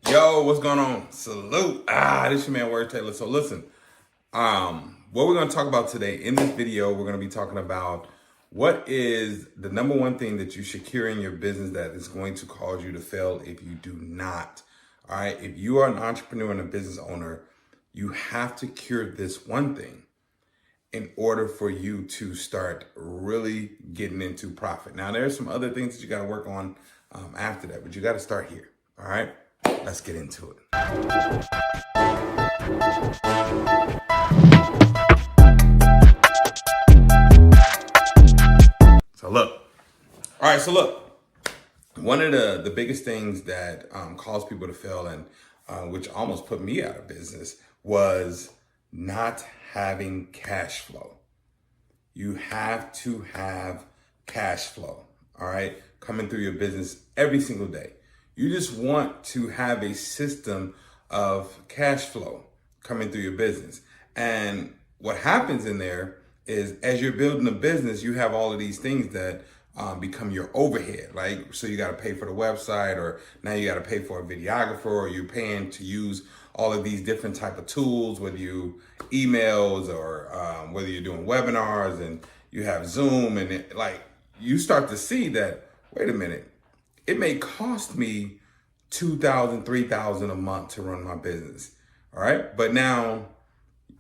Yo, what's going on? Salute. This is your man Word Taylor. So listen, what we're going to talk about today in this video, we're going to be talking about what is the number one thing that you should cure in your business that is going to cause you to fail if you do not. All right. If you are an entrepreneur and a business owner, you have to cure this one thing in order for you to start really getting into profit. Now, there's some other things that you got to work on after that, but you got to start here. All right. Let's get into it. So look, one of the biggest things that caused people to fail and which almost put me out of business was not having cash flow. You have to have cash flow, all right, coming through your business every single day. You just want to have a system of cash flow coming through your business. And what happens in there is as you're building a business, you have all of these things that become your overhead, right? So you got to pay for the website, or now you got to pay for a videographer, or you're paying to use all of these different type of tools, whether you emails or whether you're doing webinars and you have Zoom, and you start to see that, wait a minute, it may cost me $2,000, $3,000 a month to run my business. All right. But now,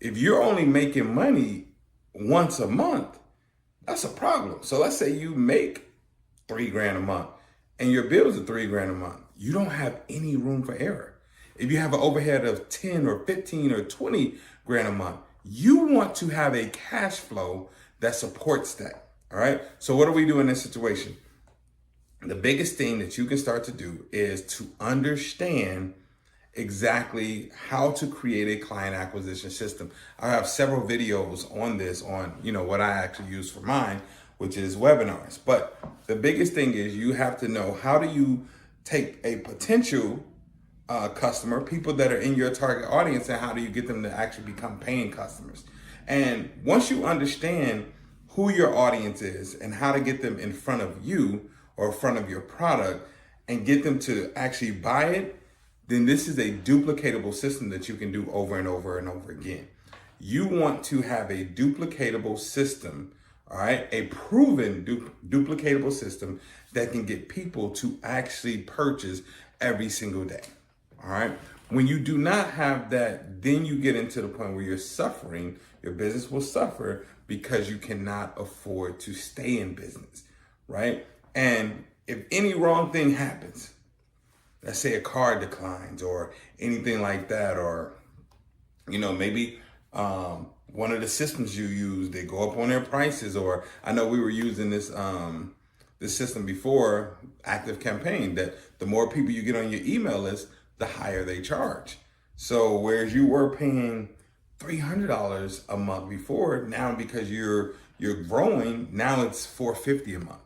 if you're only making money once a month, that's a problem. So let's say you make $3,000 a month and your bills are $3,000 a month. You don't have any room for error. If you have an overhead of 10 or 15 or 20 grand a month, you want to have a cash flow that supports that. All right. So what do we do in this situation? The biggest thing that you can start to do is to understand exactly how to create a client acquisition system. I have several videos on this, on what I actually use for mine, which is webinars. But the biggest thing is you have to know, how do you take a potential customer, people that are in your target audience, and how do you get them to actually become paying customers? And once you understand who your audience is and how to get them in front of you or in front of your product and get them to actually buy it, then this is a duplicatable system that you can do over and over and over again. You want to have a duplicatable system, all right? A proven duplicatable system that can get people to actually purchase every single day, all right? When you do not have that, then you get into the point where you're suffering. Your business will suffer because you cannot afford to stay in business, right? And if any wrong thing happens, let's say a card declines or anything like that, or, maybe one of the systems you use, they go up on their prices, or I know we were using this system before, Active Campaign, that the more people you get on your email list, the higher they charge. So whereas you were paying $300 a month before, now because you're growing, now it's $450 a month.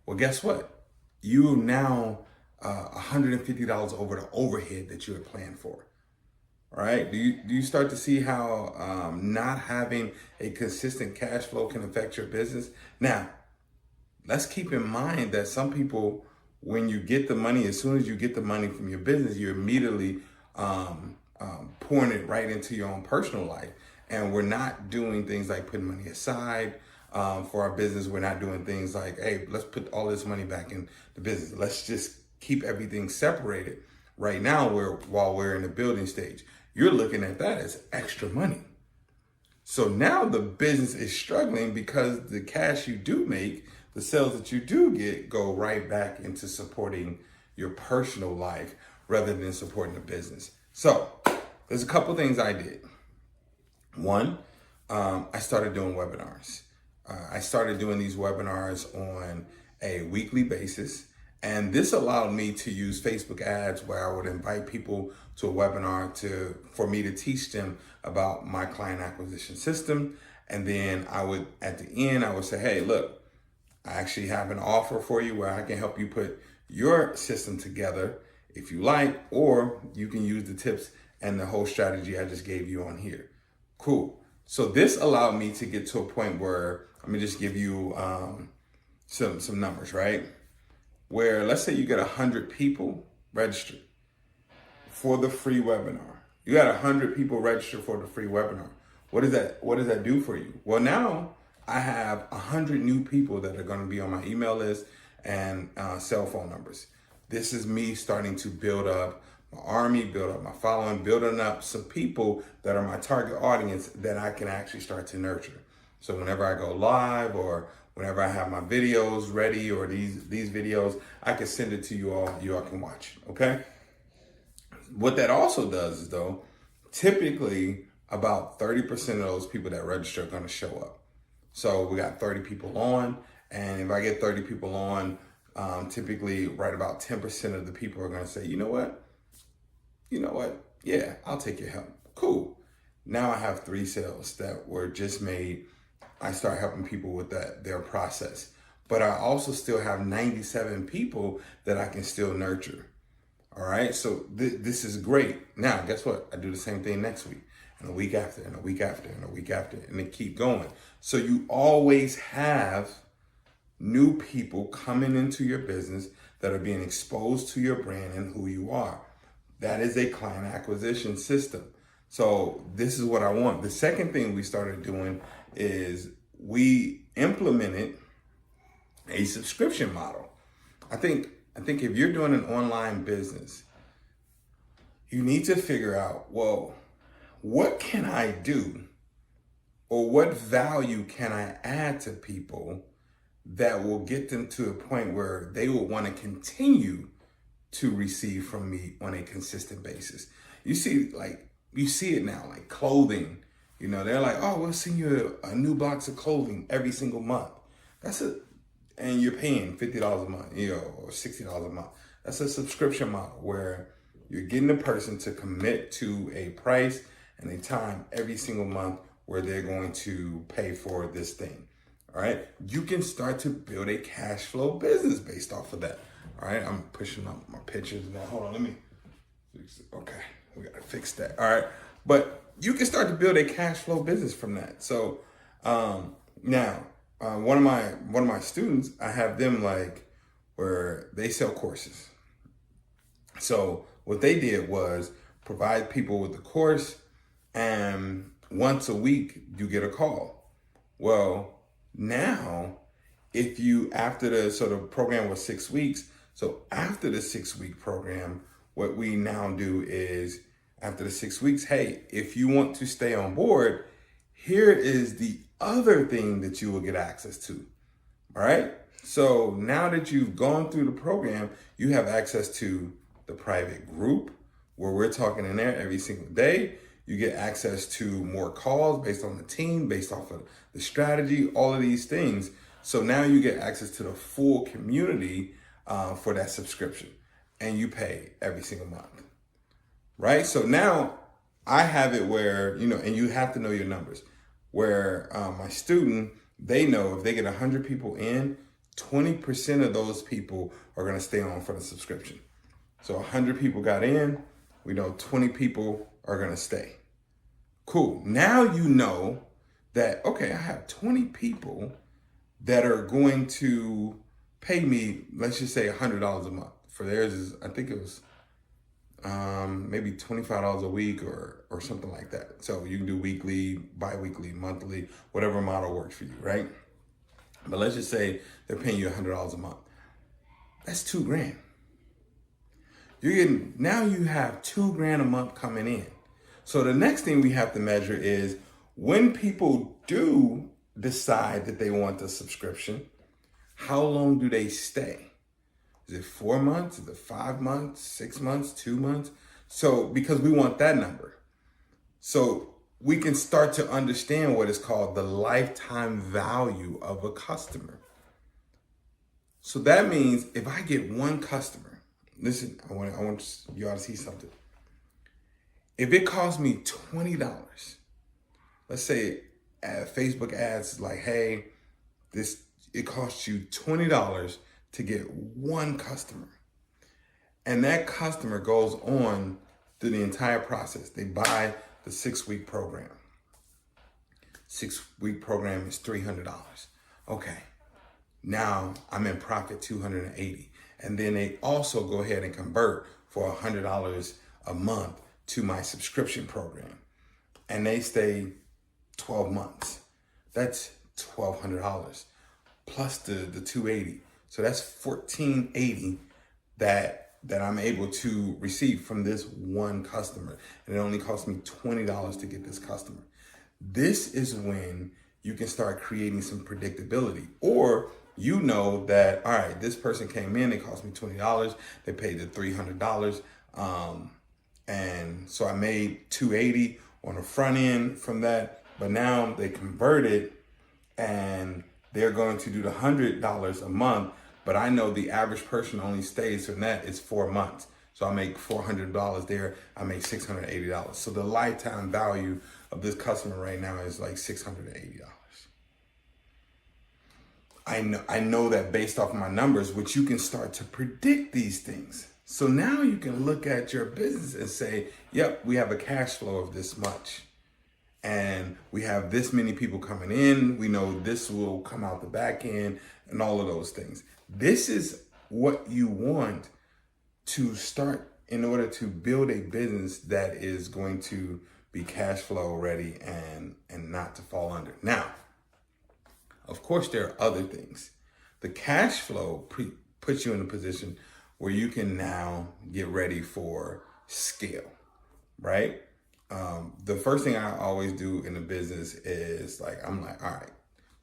Well, guess what? You now $150 over the overhead that you had planned for. All right. Do you start to see how not having a consistent cash flow can affect your business? Now, let's keep in mind that some people, when you get the money, as soon as you get the money from your business, you're immediately pouring it right into your own personal life. And we're not doing things like putting money aside for our business. We're not doing things like, hey, let's put all this money back in the business. Let's just keep everything separated. Right now, while we're in the building stage, you're looking at that as extra money. So now the business is struggling because the cash you do make, the sales that you do get, go right back into supporting your personal life rather than supporting the business. So there's a couple things I did. One, I started doing webinars. I started doing these webinars on a weekly basis. And this allowed me to use Facebook ads, where I would invite people to a webinar for me to teach them about my client acquisition system. And then at the end, I would say, hey, look, I actually have an offer for you where I can help you put your system together if you like, or you can use the tips and the whole strategy I just gave you on here. Cool. So this allowed me to get to a point where, let me just give you some numbers, right? Where let's say you get 100 people registered. for the free webinar. You had 100 people register for the free webinar. What does that do for you? Well, now I have 100 new people that are going to be on my email list and cell phone numbers. This is me starting to build up my army, build up my following, building up some people that are my target audience that I can actually start to nurture. So whenever I go live or whenever I have my videos ready or these videos, I can send it to you all. You all can watch, okay? What that also does is, though, typically about 30% of those people that register are going to show up. So we got 30 people on, and if I get 30 people on, typically right about 10% of the people are going to say, you know what? Yeah, I'll take your help. Cool. Now I have 3 sales that were just made. I start helping people with their process. But I also still have 97 people that I can still nurture. All right, so this is great. Now, guess what? I do the same thing next week, and a week after, and a week after, and a week after, and they keep going. So you always have new people coming into your business that are being exposed to your brand and who you are. That is a client acquisition system. So this is what I want. The second thing we started doing is we implemented a subscription model. I think if you're doing an online business, you need to figure out, well, what can I do or what value can I add to people that will get them to a point where they will want to continue to receive from me on a consistent basis. You see it now, like clothing. You know, they're like, oh, we'll send you a new box of clothing every single month. And you're paying $50 a month, or $60 a month. That's a subscription model where you're getting the person to commit to a price and a time every single month where they're going to pay for this thing. All right. You can start to build a cash flow business based off of that. All right. I'm pushing up my pictures now. Hold on. Let me fix it. Okay. We got to fix that. All right. But you can start to build a cash flow business from that. So now, one of my students, I have them like where they sell courses. So what they did was provide people with the course, and once a week you get a call. Well, now if you, after the sort of program was 6 weeks, so after the 6-week program, what we now do is after the 6 weeks, hey, if you want to stay on board, here is the other thing that you will get access to. All right. So now that you've gone through the program, you have access to the private group where we're talking in there every single day. You get access to more calls based on the team, based off of the strategy, all of these things. So now you get access to the full community for that subscription, and you pay every single month, right? So now I have it where, and you have to know your numbers, where my student, they know if they get 100 people in, 20% of those people are going to stay on for the subscription. So 100 people got in, we know 20 people are going to stay. Cool. Now you know that, okay, I have 20 people that are going to pay me, let's just say $100 a month. For theirs is, I think it was maybe $25 a week or something like that. So you can do weekly, bi-weekly, monthly, whatever model works for you, right? But let's just say they're paying you $100 a month. That's $2,000. Now you have $2,000 a month coming in. So the next thing we have to measure is when people do decide that they want the subscription, how long do they stay? Is it 4 months? Is it 5 months, 6 months, 2 months? So because we want that number. So we can start to understand what is called the lifetime value of a customer. So that means if I get one customer, listen, I want you all to see something. If it costs me $20, let's say Facebook ads like, hey, it costs you $20 to get one customer. And that customer goes on through the entire process. They buy the 6-week program. 6-week program is $300. Okay. Now I'm in profit $280. And then they also go ahead and convert for $100 a month to my subscription program, and they stay 12 months. That's $1,200 plus the $280. So that's $1,480 that I'm able to receive from this one customer. And it only cost me $20 to get this customer. This is when you can start creating some predictability. Or you know that, all right, this person came in, it cost me $20, they paid the $300. And so I made $280 on the front end from that, but now they converted and they're going to do the $100 a month. But I know the average person only stays from that is 4 months. So I make $400 there. I make $680. So the lifetime value of this customer right now is like $680. I know that based off of my numbers, which you can start to predict these things. So now you can look at your business and say, yep, we have a cash flow of this much. And we have this many people coming in. We know this will come out the back end and all of those things. This is what you want to start in order to build a business that is going to be cash flow ready and not to fall under. Now, of course, there are other things. The cash flow puts you in a position where you can now get ready for scale, right? The first thing I always do in a business is I'm like, all right,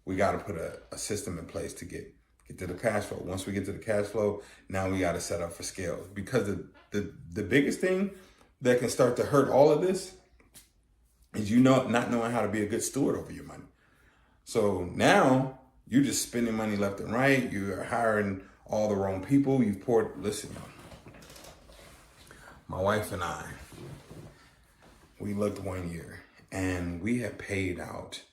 we got to put a system in place to get to the cash flow. Once we get to the cash flow, now we got to set up for scale, because the biggest thing that can start to hurt all of this is not knowing how to be a good steward over your money. So now you're just spending money left and right. You're hiring all the wrong people. Listen, my wife and I, we looked one year and we had paid out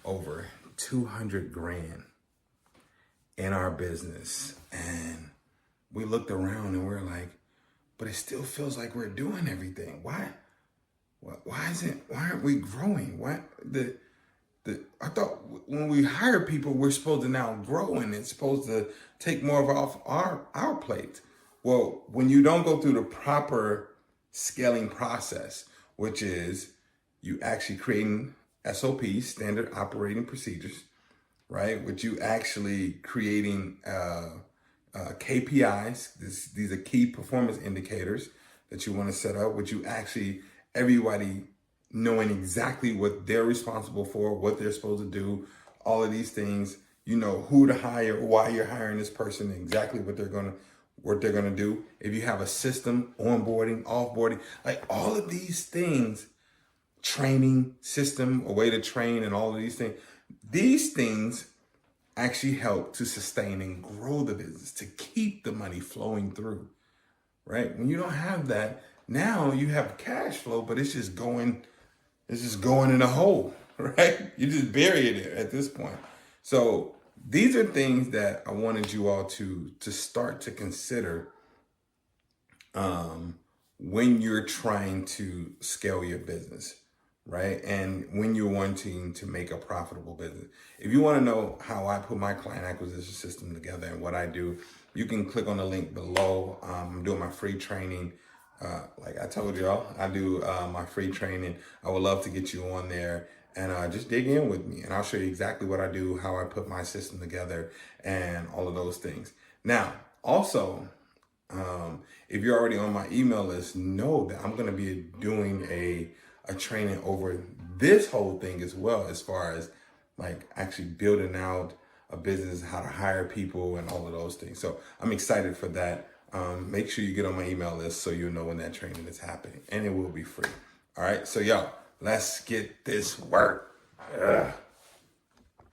over 200 grand in our business. And we looked around and we're like, but it still feels like we're doing everything. Why aren't we growing? I thought when we hire people, we're supposed to now grow and it's supposed to take more of off our plate. Well, when you don't go through the proper scaling process, which is you actually creating SOPs, standard operating procedures, right? Which you actually creating KPIs. These are key performance indicators that you want to set up, which you actually, everybody knowing exactly what they're responsible for, what they're supposed to do, all of these things, you know who to hire, why you're hiring this person, exactly what they're gonna do. If you have a system, onboarding, offboarding, like all of these things, training system, a way to train and all of these things actually help to sustain and grow the business, to keep the money flowing through, right? When you don't have that, now you have cash flow, but it's just going in a hole, right? You just bury it at this point. So these are things that I wanted you all to start to consider when you're trying to scale your business, right? And when you're wanting to make a profitable business. If you want to know how I put my client acquisition system together and what I do, you can click on the link below. I'm doing my free training. Like I told y'all, I do my free training. I would love to get you on there and just dig in with me. And I'll show you exactly what I do, how I put my system together and all of those things. Now, also, if you're already on my email list, know that I'm going to be doing a training over this whole thing as well, as far as like actually building out a business, how to hire people and all of those things. So I'm excited for that. Make sure you get on my email list so you'll know when that training is happening, and it will be free. All right. So y'all, let's get this work. Ugh.